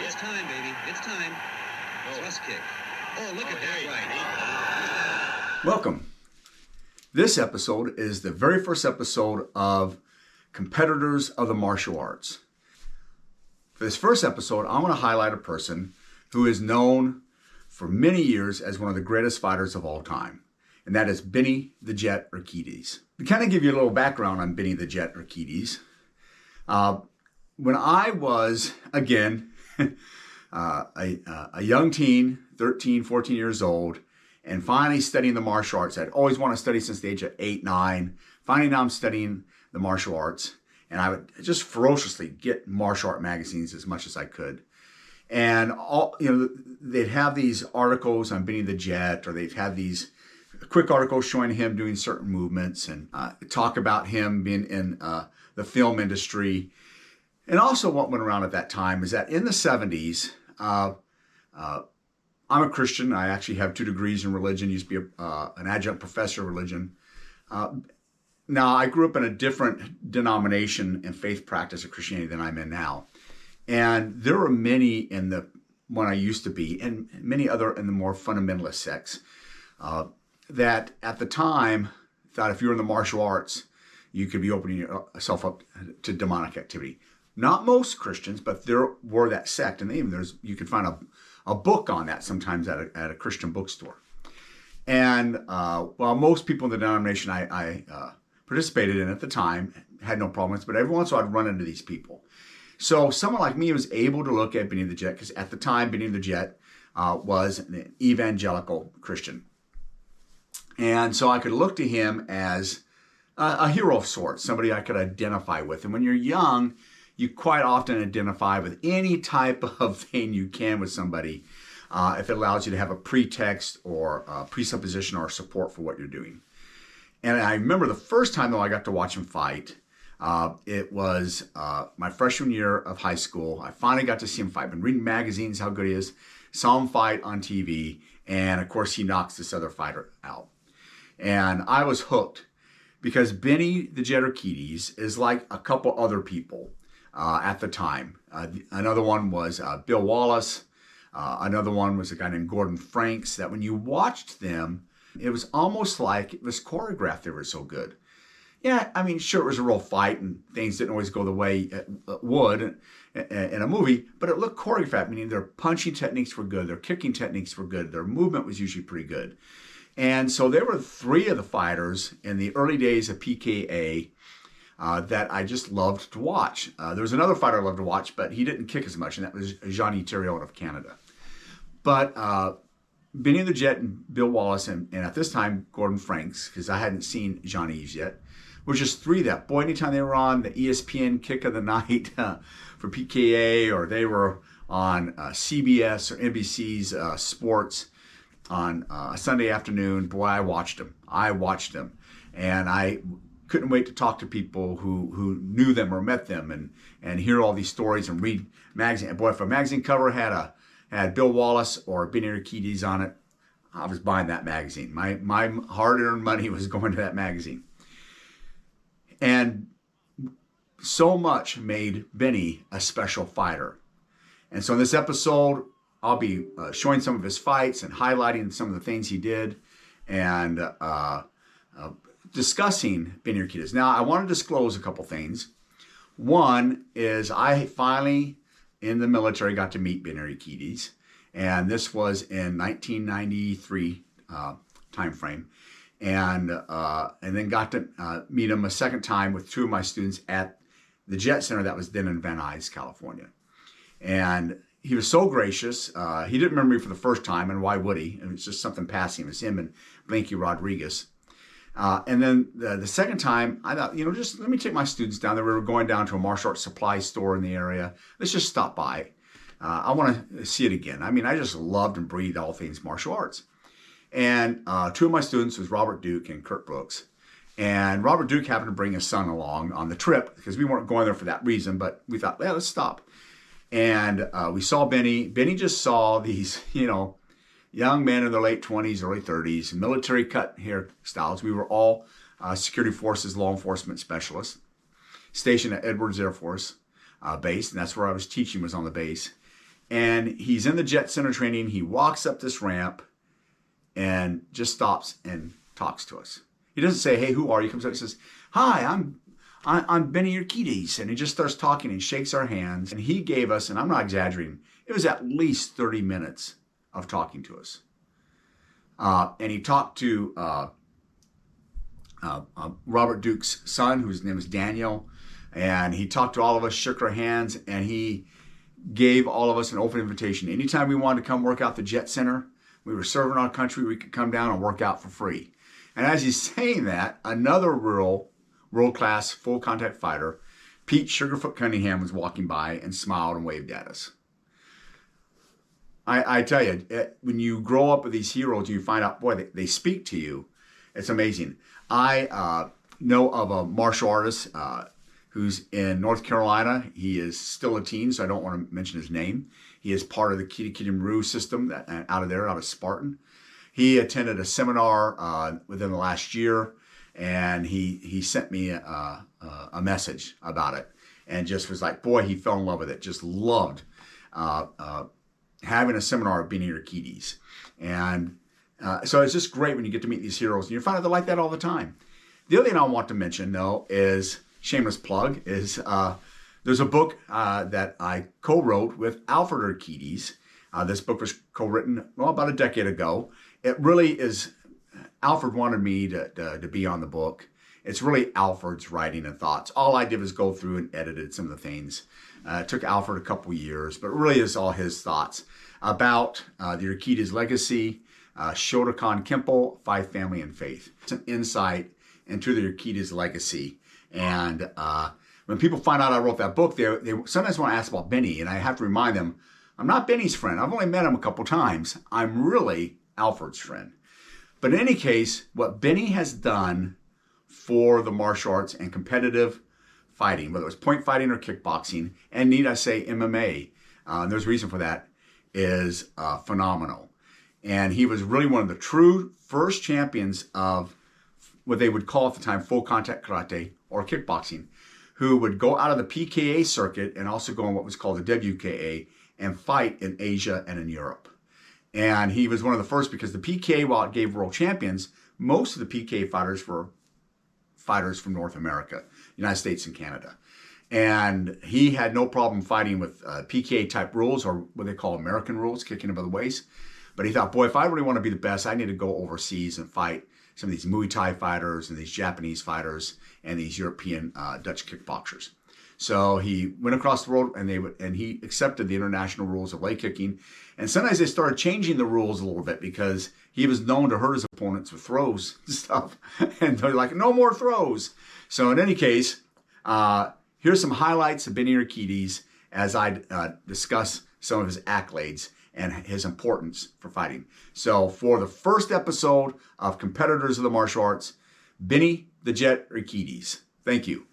It's time, baby. It's time. Thrust kick. Oh, look at that right. Welcome. This episode is the very first episode of Competitors of the Martial Arts. For this first episode, I want to highlight a person who is known for many years as one of the greatest fighters of all time, and that is Benny the Jet Urquidez. To kind of give you a little background on Benny the Jet Urquidez, when I was, again, a young teen, 13, 14 years old, and finally studying the martial arts. I'd always wanted to study since the age of 8, 9. Finally now I'm studying the martial arts, and I would just ferociously get martial art magazines as much as I could. And they'd have these articles on Benny the Jet, or they'd have these quick articles showing him doing certain movements, and talk about him being in the film industry. And also what went around at that time is that in the 70s, I'm a Christian. I actually have 2 degrees in religion, used to be an adjunct professor of religion. Now, I grew up in a different denomination and faith practice of Christianity than I'm in now. And there were many in the one I used to be, and many other in the more fundamentalist sects, that at the time thought if you were in the martial arts, you could be opening yourself up to demonic activity. Not most Christians, but there were that sect, and even you could find a book on that sometimes at a Christian bookstore. And while most people in the denomination I participated in at the time had no problems, but every once in a while I'd run into these people. So someone like me was able to look at Benny the Jet, because at the time Benny the Jet was an evangelical Christian. And so I could look to him as a hero of sorts, somebody I could identify with. And when you're young, you quite often identify with any type of thing you can with somebody if it allows you to have a pretext or a presupposition or support for what you're doing. And I remember the first time, though, I got to watch him fight. It was my freshman year of high school. I finally got to see him fight. I've been reading magazines, how good he is. Saw him fight on TV. And, of course, he knocks this other fighter out. And I was hooked because Benny the Jet Urquidez is like a couple other people at the time. Another one was Bill Wallace. Another one was a guy named Gordon Franks, that when you watched them, it was almost like it was choreographed. They were so good. Yeah, I mean, sure, it was a real fight and things didn't always go the way it would in a movie, but it looked choreographed, meaning their punching techniques were good, their kicking techniques were good, their movement was usually pretty good. And so there were 3 of the fighters in the early days of PKA that I just loved to watch. There was another fighter I loved to watch, but he didn't kick as much, and that was Johnny Thériault of Canada. But Benny the Jet and Bill Wallace, and at this time, Gordon Franks, because I hadn't seen Johnny's yet, were just 3 that, boy, anytime they were on the ESPN Kick of the Night for PKA, or they were on CBS or NBC's sports on a Sunday afternoon, boy, I watched them. And I couldn't wait to talk to people who knew them or met them and hear all these stories and read magazine. Boy, if a magazine cover had Bill Wallace or Benny Urquidez on it, I was buying that magazine. My hard-earned money was going to that magazine. And so much made Benny a special fighter. And so in this episode, I'll be showing some of his fights and highlighting some of the things he did and discussing Benny Urquidez. Now, I want to disclose a couple things. One is I finally, in the military, got to meet Benny Urquidez, and this was in 1993 time frame, and then got to meet him a second time with 2 of my students at the Jet Center that was then in Van Nuys, California. And he was so gracious. He didn't remember me for the first time, and why would he? It was just something passing. It was him and Blinky Rodriguez. And then the second time, I thought, just let me take my students down there. We were going down to a martial arts supply store in the area. Let's just stop by. I want to see it again. I mean, I just loved and breathed all things martial arts. And 2 of my students was Robert Duke and Kurt Brooks. And Robert Duke happened to bring his son along on the trip because we weren't going there for that reason, but we thought, let's stop. And we saw Benny. Benny just saw these, young men in their late 20s, early 30s, military cut hairstyles. We were all security forces, law enforcement specialists, stationed at Edwards Air Force Base, and that's where I was teaching, was on the base. And he's in the jet center training. He walks up this ramp and just stops and talks to us. He doesn't say, "Hey, who are you?" He comes up and says, "Hi, I'm Benny Urquidez." And he just starts talking and shakes our hands. And he gave us, and I'm not exaggerating, it was at least 30 minutes of talking to us. And he talked to Robert Duke's son, whose name is Daniel. And he talked to all of us, shook our hands, and he gave all of us an open invitation. Anytime we wanted to come work out the Jet Center, we were serving our country, we could come down and work out for free. And as he's saying that, another world-class full contact fighter, Pete Sugarfoot Cunningham, was walking by and smiled and waved at us. I tell you, when you grow up with these heroes, you find out, boy, they speak to you. It's amazing. I know of a martial artist who's in North Carolina. He is still a teen, so I don't want to mention his name. He is part of the Kitakitamu system out of Spartan. He attended a seminar within the last year, and he sent me a message about it, and just was like, boy, he fell in love with it. Just loved having a seminar of Benny Urquidez. And so it's just great when you get to meet these heroes, and you find out they're like that all the time. The other thing I want to mention, though, is shameless plug, is there's a book that I co-wrote with Alfred Urquidez. This book was co-written, about a decade ago. It really is, Alfred wanted me to be on the book. It's really Alfred's writing and thoughts. All I did was go through and edited some of the things. It took Alfred a couple years, but it really is all his thoughts about the Urquidez legacy, Shotokan Kempo, Five Family and Faith. It's an insight into the Urquidez legacy. And when people find out I wrote that book, they sometimes want to ask about Benny, and I have to remind them, I'm not Benny's friend. I've only met him a couple times. I'm really Alfred's friend. But in any case, what Benny has done for the martial arts and competitive fighting, whether it was point fighting or kickboxing, and need I say MMA, and there's a reason for that, is phenomenal. And he was really one of the true first champions of what they would call at the time full contact karate or kickboxing, who would go out of the PKA circuit and also go on what was called the WKA and fight in Asia and in Europe. And he was one of the first because the PKA, while it gave world champions, most of the PKA fighters were fighters from North America, United States and Canada. And he had no problem fighting with PKA type rules, or what they call American rules, kicking above the waist. But he thought, boy, if I really want to be the best, I need to go overseas and fight some of these Muay Thai fighters and these Japanese fighters and these European Dutch kickboxers. So he went across the world, and he accepted the international rules of leg kicking. And sometimes they started changing the rules a little bit because he was known to hurt his opponents with throws and stuff. And they're like, no more throws. So in any case, here's some highlights of Benny Urquidez as I discuss some of his accolades and his importance for fighting. So for the first episode of Competitors of the Martial Arts, Benny the Jet Urquidez. Thank you.